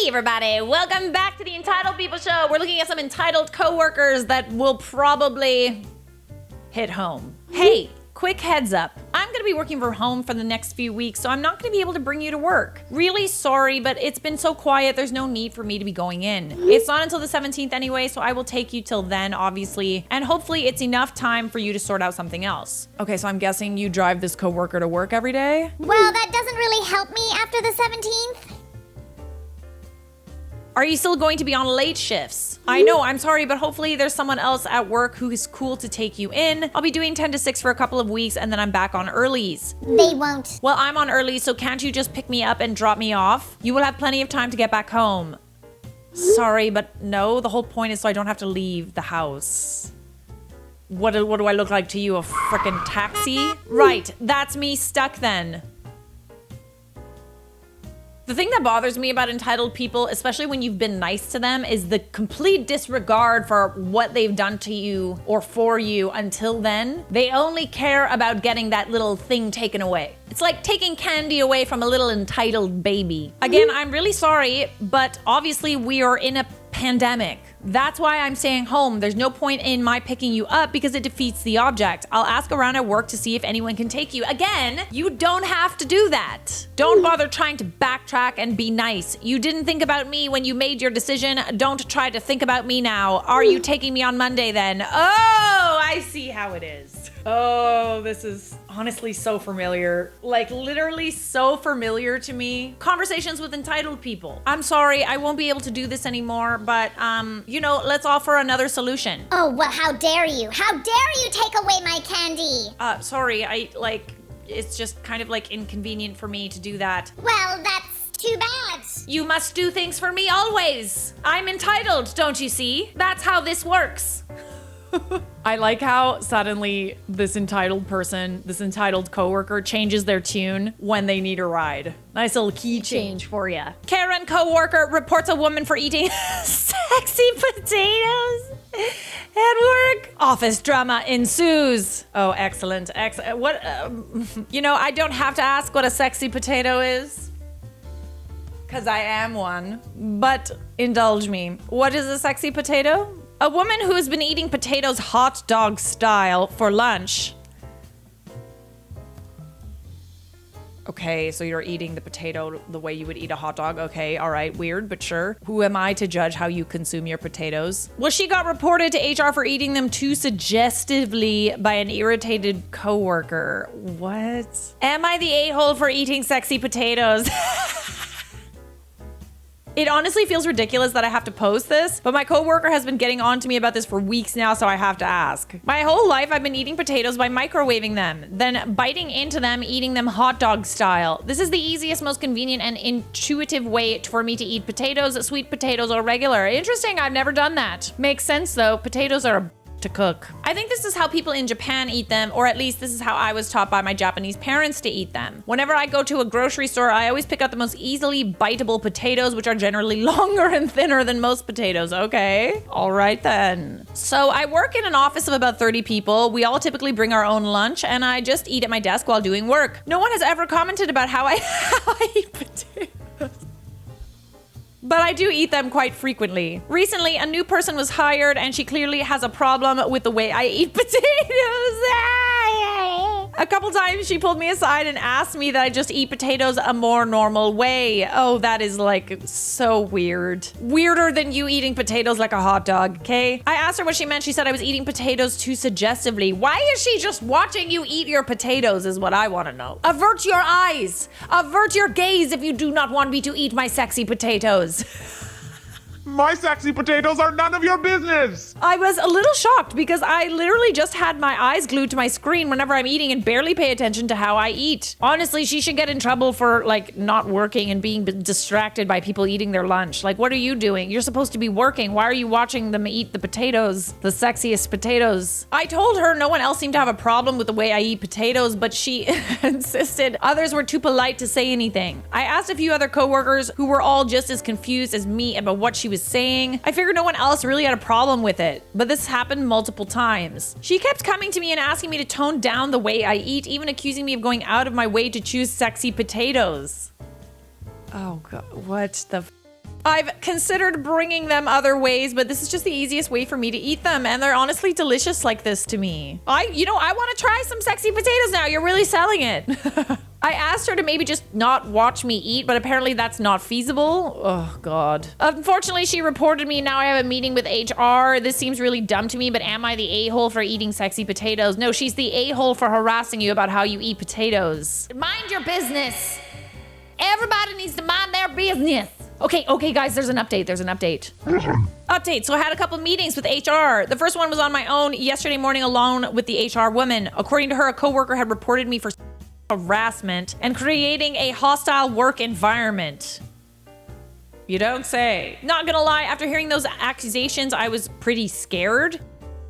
Hey everybody, welcome back to the Entitled People Show. We're looking at some entitled coworkers that will probably hit home. Hey, quick heads up. I'm gonna be working from home for the next few weeks, so I'm not gonna be able to bring you to work. Really sorry, but it's been so quiet, there's no need for me to be going in. It's not until the 17th anyway, so I will take you till then, obviously, and hopefully it's enough time for you to sort out something else. Okay, so I'm guessing you drive this coworker to work every day? Well, that doesn't really help me after the 17th. Are you still going to be on late shifts? I know, I'm sorry, but hopefully there's someone else at work who is cool to take you in. I'll be doing 10 to 6 for a couple of weeks and then I'm back on earlies. They won't. Well, I'm on early, so can't you just pick me up and drop me off? You will have plenty of time to get back home. Sorry, but no, the whole point is so I don't have to leave the house. What do I look like to you, a frickin' taxi? Right, that's me stuck then. The thing that bothers me about entitled people, especially when you've been nice to them, is the complete disregard for what they've done to you or for you until then. They only care about getting that little thing taken away. It's like taking candy away from a little entitled baby. Again, I'm really sorry, but obviously we are in a pandemic. That's why I'm staying home. There's no point in my picking you up because it defeats the object. I'll ask around at work to see if anyone can take you. Again, you don't have to do that. Don't bother trying to backtrack and be nice. You didn't think about me when you made your decision. Don't try to think about me now. Are you taking me on Monday then? Oh, I see how it is. Oh, this is honestly so familiar. Like literally so familiar to me. Conversations with entitled people. I'm sorry, I won't be able to do this anymore, but you know, let's offer another solution. Oh, well, how dare you? How dare you take away my candy? Sorry, it's just kind of like inconvenient for me to do that. Well, that's too bad. You must do things for me always. I'm entitled, don't you see? That's how this works. I like how suddenly this entitled person, this entitled coworker changes their tune when they need a ride. Nice little key change for you. Karen coworker reports a woman for eating sexy potatoes at work. Office drama ensues. Oh, excellent. What, you know, I don't have to ask what a sexy potato is, because I am one, but indulge me. What is a sexy potato? A woman who has been eating potatoes hot dog style for lunch. Okay, so you're eating the potato the way you would eat a hot dog. Okay, all right, weird, but sure. Who am I to judge how you consume your potatoes? Well, she got reported to HR for eating them too suggestively by an irritated coworker. What? Am I the a-hole for eating sexy potatoes? It honestly feels ridiculous that I have to post this, but my coworker has been getting on to me about this for weeks now, so I have to ask. My whole life I've been eating potatoes by microwaving them, then biting into them, eating them hot dog style. This is the easiest, most convenient, and intuitive way for me to eat potatoes, sweet potatoes, or regular. Interesting, I've never done that. Makes sense though, potatoes are to cook. I think this is how people in Japan eat them, or at least this is how I was taught by my Japanese parents to eat them. Whenever I go to a grocery store, I always pick out the most easily biteable potatoes, which are generally longer and thinner than most potatoes. Okay, all right then. So I work in an office of about 30 people. We all typically bring our own lunch, and I just eat at my desk while doing work. No one has ever commented about how I eat potatoes. But I do eat them quite frequently. Recently, a new person was hired and she clearly has a problem with the way I eat potatoes. A couple times she pulled me aside and asked me that I just eat potatoes a more normal way. Oh, that is like so weird. Weirder than you eating potatoes like a hot dog, okay? I asked her what she meant. She said I was eating potatoes too suggestively. Why is she just watching you eat your potatoes is what I want to know. Avert your eyes. Avert your gaze if you do not want me to eat my sexy potatoes. My sexy potatoes are none of your business! I was a little shocked because I literally just had my eyes glued to my screen whenever I'm eating and barely pay attention to how I eat. Honestly, she should get in trouble for like not working and being distracted by people eating their lunch. Like, what are you doing? You're supposed to be working. Why are you watching them eat the potatoes? The sexiest potatoes. I told her no one else seemed to have a problem with the way I eat potatoes, but she insisted others were too polite to say anything. I asked a few other coworkers who were all just as confused as me about what she was saying. I figured no one else really had a problem with it, but this happened multiple times. She kept coming to me and asking me to tone down the way I eat, even accusing me of going out of my way to choose sexy potatoes. Oh God, what the I've considered bringing them other ways, but this is just the easiest way for me to eat them, and they're honestly delicious like this to me. I want to try some sexy potatoes now. You're really selling it. I asked her to maybe just not watch me eat, but apparently that's not feasible. Oh, God. Unfortunately, she reported me. Now I have a meeting with HR. This seems really dumb to me, but am I the a-hole for eating sexy potatoes? No, she's the a-hole for harassing you about how you eat potatoes. Mind your business. Everybody needs to mind their business. Okay, guys, there's an update. Update. So I had a couple meetings with HR. The first one was on my own yesterday morning alone with the HR woman. According to her, a coworker had reported me for harassment and creating a hostile work environment. You don't say. Not gonna lie, after hearing those accusations, I was pretty scared.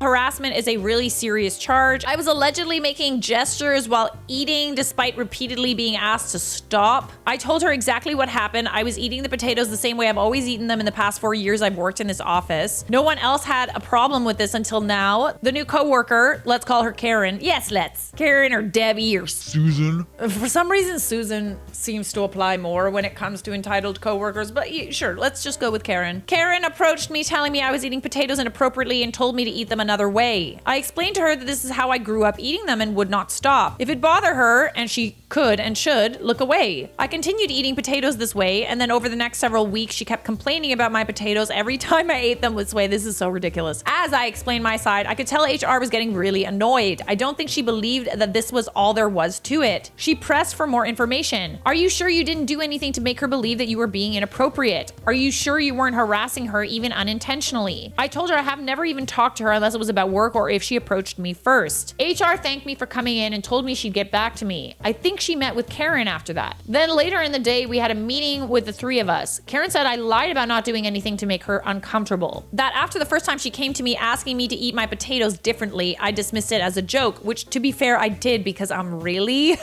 Harassment is a really serious charge. I was allegedly making gestures while eating despite repeatedly being asked to stop. I told her exactly what happened. I was eating the potatoes the same way I've always eaten them in the past 4 years I've worked in this office. No one else had a problem with this until now. The new coworker, let's call her Karen. Yes, let's. Karen or Debbie or Susan. For some reason, Susan seems to apply more when it comes to entitled coworkers, but sure, let's just go with Karen. Karen approached me telling me I was eating potatoes inappropriately and told me to eat them another way. I explained to her that this is how I grew up eating them and would not stop. If it bothered her, and she could and should, look away. I continued eating potatoes this way, and then over the next several weeks, she kept complaining about my potatoes every time I ate them this way. This is so ridiculous. As I explained my side, I could tell HR was getting really annoyed. I don't think she believed that this was all there was to it. She pressed for more information. Are you sure you didn't do anything to make her believe that you were being inappropriate? Are you sure you weren't harassing her even unintentionally? I told her I have never even talked to her unless it was about work or if she approached me first. HR thanked me for coming in and told me she'd get back to me. I think she met with Karen after that. Then later in the day, we had a meeting with the three of us. Karen said I lied about not doing anything to make her uncomfortable. That after the first time she came to me asking me to eat my potatoes differently, I dismissed it as a joke, which to be fair, I did because I'm really...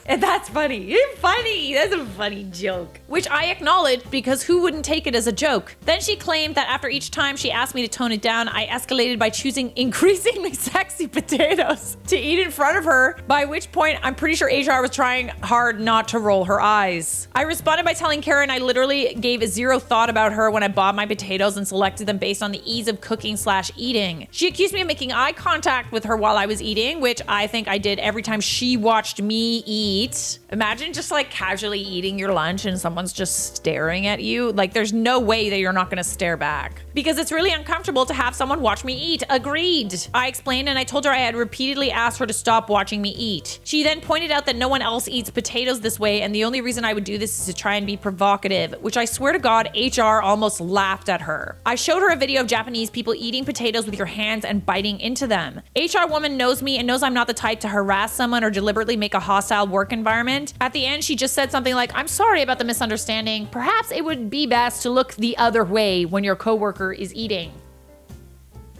And that's funny. You're funny. That's a funny joke. Which I acknowledged because who wouldn't take it as a joke? Then she claimed that after each time she asked me to tone it down, I escalated by choosing increasingly sexy potatoes to eat in front of her, by which point I'm pretty sure HR was trying hard not to roll her eyes. I responded by telling Karen I literally gave zero thought about her when I bought my potatoes and selected them based on the ease of cooking/eating. She accused me of making eye contact with her while I was eating, which I think I did every time she watched me eat. Imagine just like casually eating your lunch and someone's just staring at you. Like there's no way that you're not gonna stare back because it's really uncomfortable to have someone watch me eat. Agreed. I explained and I told her I had repeatedly asked her to stop watching me eat. She then pointed out that no one else eats potatoes this way and the only reason I would do this is to try and be provocative, which I swear to God, HR almost laughed at her. I showed her a video of Japanese people eating potatoes with your hands and biting into them. HR woman knows me and knows I'm not the type to harass someone or deliberately make a hostile work environment. At the end, she just said something like, I'm sorry about the misunderstanding. Perhaps it would be best to look the other way when your coworker is eating.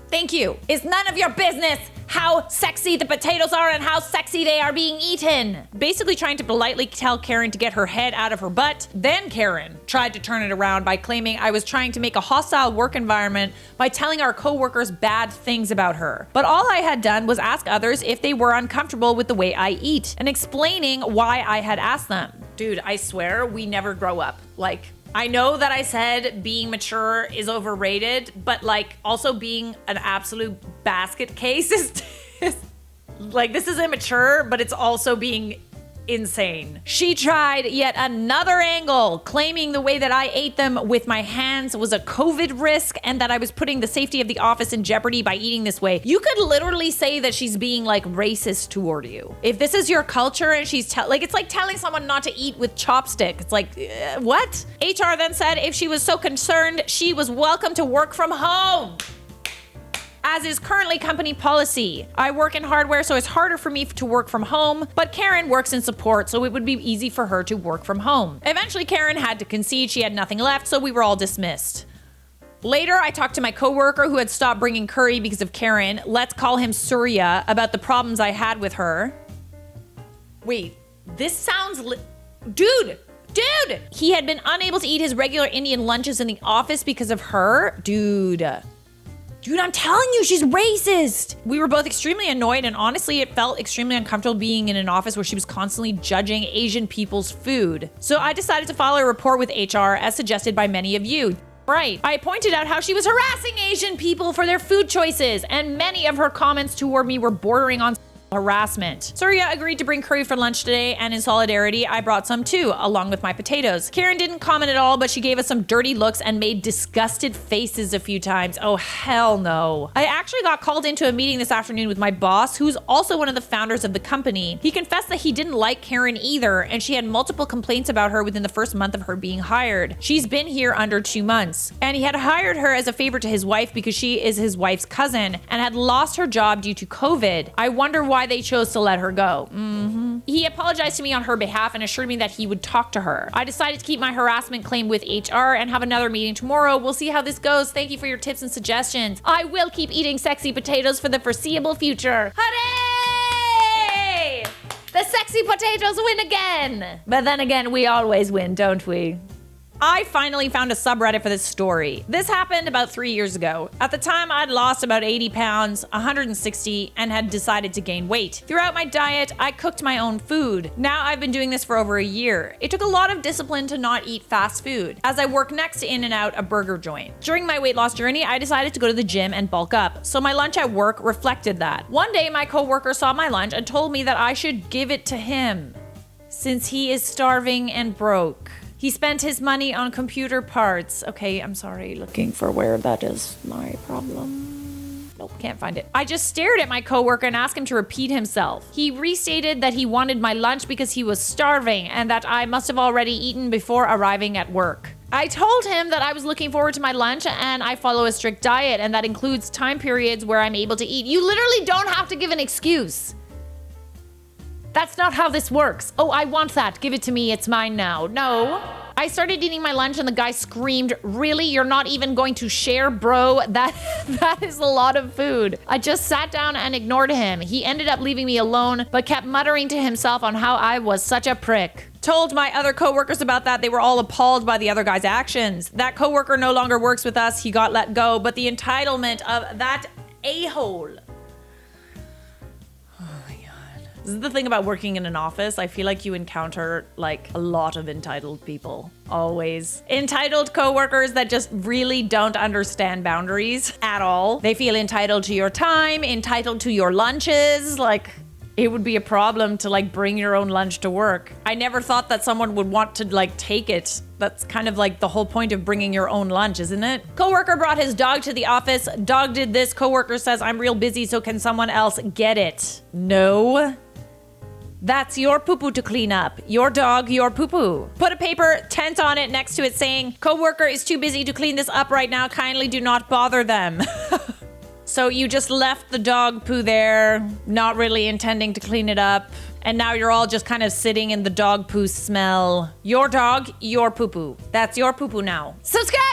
Thank you. It's none of your business how sexy the potatoes are and how sexy they are being eaten. Basically trying to politely tell Karen to get her head out of her butt. Then Karen tried to turn it around by claiming I was trying to make a hostile work environment by telling our coworkers bad things about her. But all I had done was ask others if they were uncomfortable with the way I eat and explaining why I had asked them. Dude, I swear we never grow up. Like, I know that I said being mature is overrated, but like also being an absolute basket case is like, this is immature, but it's also being insane. She tried yet another angle, claiming the way that I ate them with my hands was a COVID risk and that I was putting the safety of the office in jeopardy by eating this way. You could literally say that she's being like racist toward you. If this is your culture and she's like, it's like telling someone not to eat with chopstick. It's like, what? HR then said if she was so concerned, she was welcome to work from home, as is currently company policy. I work in hardware, so it's harder for me to work from home, but Karen works in support, so it would be easy for her to work from home. Eventually, Karen had to concede she had nothing left, so we were all dismissed. Later, I talked to my coworker who had stopped bringing curry because of Karen, let's call him Surya, about the problems I had with her. Wait, this sounds Dude! He had been unable to eat his regular Indian lunches in the office because of her? Dude, Dude, I'm telling you, she's racist. We were both extremely annoyed, and honestly, it felt extremely uncomfortable being in an office where she was constantly judging Asian people's food. So I decided to file a report with HR as suggested by many of you. Right. I pointed out how she was harassing Asian people for their food choices, and many of her comments toward me were bordering on harassment. Surya agreed to bring curry for lunch today, and in solidarity, I brought some too, along with my potatoes. Karen didn't comment at all, but she gave us some dirty looks and made disgusted faces a few times. Oh, hell no. I actually got called into a meeting this afternoon with my boss, who's also one of the founders of the company. He confessed that he didn't like Karen either, and she had multiple complaints about her within the first month of her being hired. She's been here under 2 months, and he had hired her as a favor to his wife because she is his wife's cousin and had lost her job due to COVID. I wonder why they chose to let her go. He apologized to me on her behalf and assured me that he would talk to her. I decided to keep my harassment claim with HR and have another meeting tomorrow. We'll see how this goes. Thank you for your tips and suggestions. I will keep eating sexy potatoes for the foreseeable future. Hooray! The sexy potatoes win again! But then again, we always win, don't we? I finally found a subreddit for this story. This happened about 3 years ago. At the time, I'd lost about 80 pounds, 160, and had decided to gain weight. Throughout my diet, I cooked my own food. Now I've been doing this for over a year. It took a lot of discipline to not eat fast food, as I work next to In-N-Out, a burger joint. During my weight loss journey, I decided to go to the gym and bulk up, so my lunch at work reflected that. One day, my coworker saw my lunch and told me that I should give it to him, since he is starving and broke. He spent his money on computer parts. Okay, I'm sorry, looking for where that is my problem. Nope, can't find it. I just stared at my coworker and asked him to repeat himself. He restated that he wanted my lunch because he was starving and that I must have already eaten before arriving at work. I told him that I was looking forward to my lunch and I follow a strict diet, and that includes time periods where I'm able to eat. You literally don't have to give an excuse. That's not how this works. Oh, I want that. Give it to me. It's mine now. No. I started eating my lunch and the guy screamed, "Really? You're not even going to share, bro? That is a lot of food." I just sat down and ignored him. He ended up leaving me alone, but kept muttering to himself on how I was such a prick. Told my other coworkers about that. They were all appalled by the other guy's actions. That coworker no longer works with us. He got let go, but the entitlement of that a-hole. This is the thing about working in an office. I feel like you encounter like a lot of entitled people. Always. Entitled coworkers that just really don't understand boundaries at all. They feel entitled to your time, entitled to your lunches. Like, it would be a problem to like bring your own lunch to work. I never thought that someone would want to like take it. That's kind of like the whole point of bringing your own lunch, isn't it? Coworker brought his dog to the office. Dog did this. Coworker says, "I'm real busy, so can someone else get it?" No. That's your poo-poo to clean up. Your dog, your poo-poo. Put a paper tent on it next to it saying, "Coworker is too busy to clean this up right now. Kindly do not bother them." So you just left the dog poo there, not really intending to clean it up. And now you're all just kind of sitting in the dog poo smell. Your dog, your poo-poo. That's your poo-poo now. Subscribe!